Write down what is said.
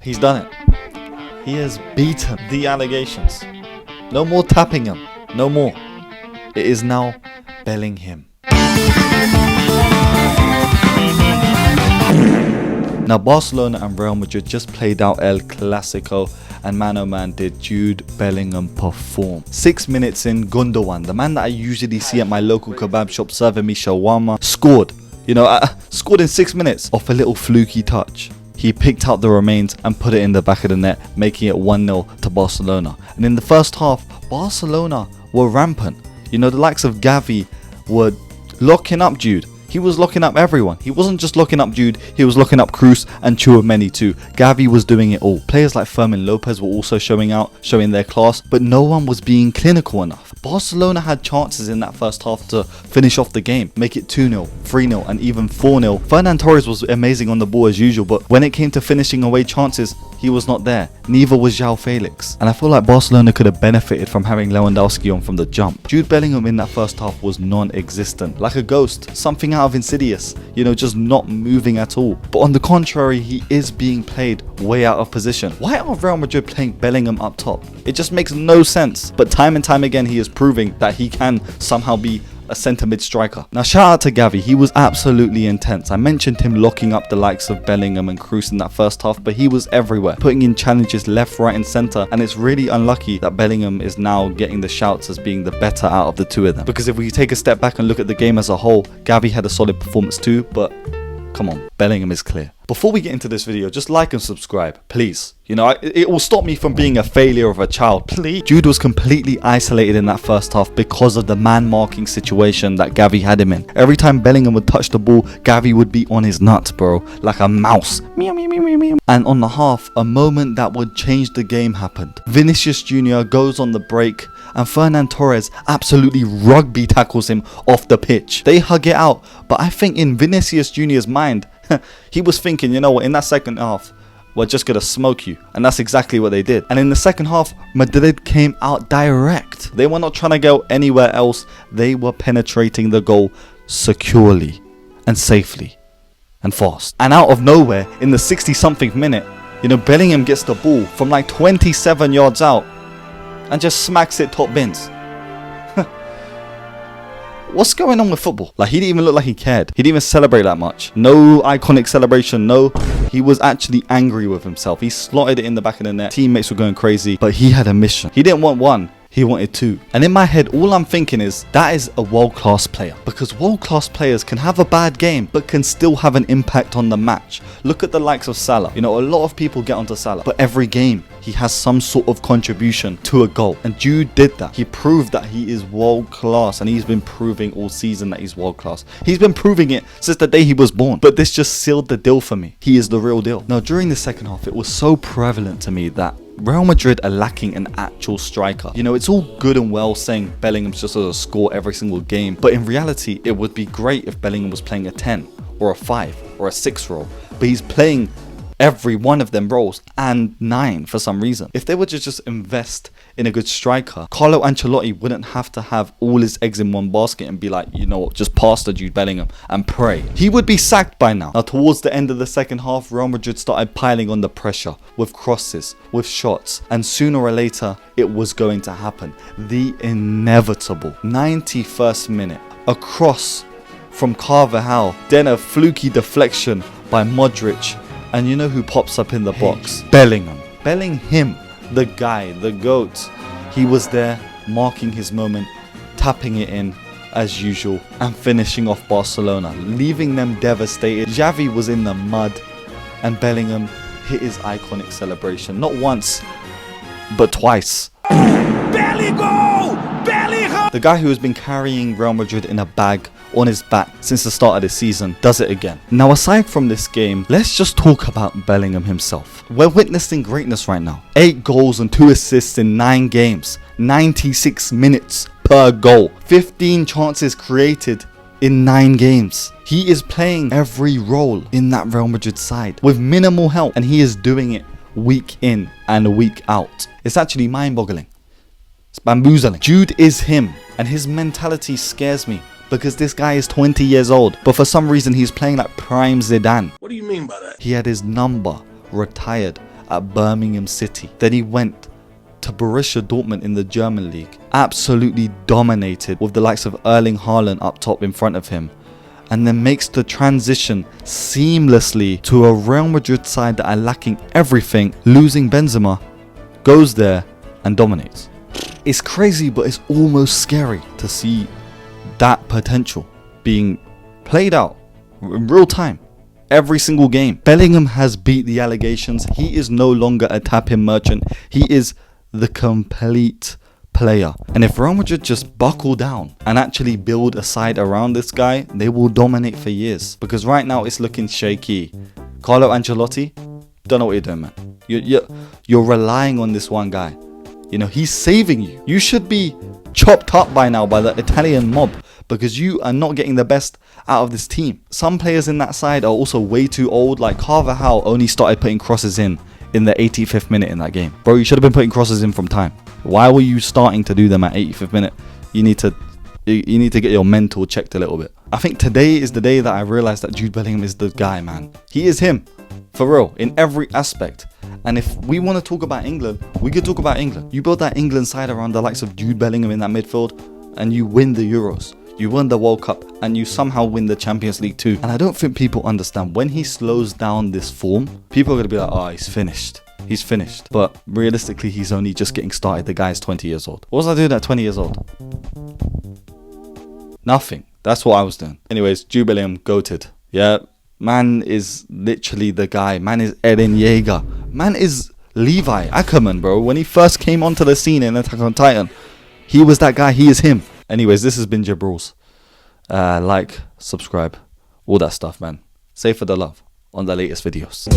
He's done it. He has beaten the allegations. No more tapping him. No more. It is now Bellingham. Now Barcelona and Real Madrid just played out El Clasico, and man oh man did Jude Bellingham perform. 6 minutes in, Gundogan, the man that I usually see at my local kebab shop serving me shawarma, scored. Scored in 6 minutes off a little fluky touch. He picked out the remains and put it in the back of the net, making it 1-0 to Barcelona. And in the first half, Barcelona were rampant. The likes of Gavi were locking up Jude. He was locking up everyone. He wasn't just locking up Jude, he was locking up Cruz and Tchouaméni too. Gavi was doing it all. Players like Fermin Lopez were also showing their class, but no one was being clinical enough. Barcelona had chances in that first half to finish off the game, make it 2-0, 3-0 and even 4-0. Fernan Torres was amazing on the ball as usual, but when it came to finishing away chances, he was not there. Neither was João Felix. And I feel like Barcelona could have benefited from having Lewandowski on from the jump. Jude Bellingham in that first half was non-existent. Like a ghost, something out of Insidious, just not moving at all. But on the contrary, he is being played way out of position. Why are Real Madrid playing Bellingham up top? It just makes no sense. But time and time again, he is proving that he can somehow be a centre mid striker. Now shout out to Gavi, he was absolutely intense. I mentioned him locking up the likes of Bellingham and Cruz in that first half, but he was everywhere, putting in challenges left, right and centre, and it's really unlucky that Bellingham is now getting the shouts as being the better out of the two of them. Because if we take a step back and look at the game as a whole, Gavi had a solid performance too, but come on, Bellingham is clear. Before we get into this video, just like and subscribe, please. It will stop me from being a failure of a child, please. Jude was completely isolated in that first half because of the man marking situation that Gavi had him in. Every time Bellingham would touch the ball, Gavi would be on his nuts, bro, like a mouse. Meow, meow, meow, meow, meow. And on the half, a moment that would change the game happened. Vinicius Jr. goes on the break and Fernan Torres absolutely rugby tackles him off the pitch. They hug it out, but I think in Vinicius Jr.'s mind, he was thinking, in that second half, we're just going to smoke you. And that's exactly what they did. And in the second half, Madrid came out direct. They were not trying to go anywhere else. They were penetrating the goal securely and safely and fast. And out of nowhere, in the 60-something minute, Bellingham gets the ball from like 27 yards out and just smacks it top bins. What's going on with football? He didn't even look like he cared. He didn't even celebrate that much. No iconic celebration, no. He was actually angry with himself. He slotted it in the back of the net. Teammates were going crazy, but he had a mission. He didn't want one. He wanted two. And in my head, all I'm thinking is, that is a world-class player. Because world-class players can have a bad game, but can still have an impact on the match. Look at the likes of Salah. A lot of people get onto Salah, but every game, he has some sort of contribution to a goal. And Jude did that. He proved that he is world-class, and he's been proving all season that he's world-class. He's been proving it since the day he was born. But this just sealed the deal for me. He is the real deal. Now, during the second half, it was so prevalent to me that Real Madrid are lacking an actual striker. It's all good and well saying Bellingham's just going to score every single game, but in reality, it would be great if Bellingham was playing a 10 or a 5 or a 6 role, but he's playing every one of them roles and 9 for some reason. If they were to just invest in a good striker, Carlo Ancelotti wouldn't have to have all his eggs in one basket and be like, just pass to Jude Bellingham and pray. He would be sacked by now. Now, towards the end of the second half, Real Madrid started piling on the pressure with crosses, with shots, and sooner or later, it was going to happen. The inevitable 91st minute, a cross from Carvajal, then a fluky deflection by Modric. And you know who pops up in the box? Bellingham. Bellingham, the guy, the GOAT. He was there, marking his moment, tapping it in as usual, and finishing off Barcelona, leaving them devastated. Xavi was in the mud, and Bellingham hit his iconic celebration. Not once, but twice. The guy who has been carrying Real Madrid in a bag on his back since the start of the season does it again. Now, aside from this game, let's just talk about Bellingham himself. We're witnessing greatness right now. 8 goals and 2 assists in 9 games. 96 minutes per goal. 15 chances created in 9 games. He is playing every role in that Real Madrid side with minimal help, and he is doing it week in and week out. It's actually mind-boggling. It's bamboozling. Jude is him, and his mentality scares me because this guy is 20 years old, but for some reason he's playing like prime Zidane. What do you mean by that? He had his number retired at Birmingham City. Then he went to Borussia Dortmund in the German league. Absolutely dominated with the likes of Erling Haaland up top in front of him. And then makes the transition seamlessly to a Real Madrid side that are lacking everything, losing Benzema, goes there and dominates. It's crazy, but it's almost scary to see that potential being played out in real time. Every single game. Bellingham has beat the allegations. He is no longer a tap-in merchant. He is the complete player. And if Real Madrid just buckle down and actually build a side around this guy, they will dominate for years. Because right now it's looking shaky. Carlo Ancelotti, don't know what you're doing, man. You're relying on this one guy. You know, he's saving you. You should be chopped up by now by the Italian mob because you are not getting the best out of this team. Some players in that side are also way too old. Like Carvajal only started putting crosses in the 85th minute in that game. Bro, you should have been putting crosses in from time. Why were you starting to do them at 85th minute? You need to get your mental checked a little bit. I think today is the day that I realized that Jude Bellingham is the guy, man. He is him. For real, in every aspect. And if we want to talk about England, we could talk about England. You build that England side around the likes of Jude Bellingham in that midfield, and you win the Euros. You win the World Cup, and you somehow win the Champions League too. And I don't think people understand, when he slows down this form, people are going to be like, oh, he's finished. He's finished. But realistically, he's only just getting started. The guy's 20 years old. What was I doing at 20 years old? Nothing. That's what I was doing. Anyways, Jude Bellingham, goated. Yeah. Man is literally the guy. Man is Eren Yeager. Man is Levi Ackerman, bro. When he first came onto the scene in Attack on Titan, he was that guy. He is him. Anyways, this has been Jib Rules. Like, subscribe, all that stuff, man. Save for the love on the latest videos.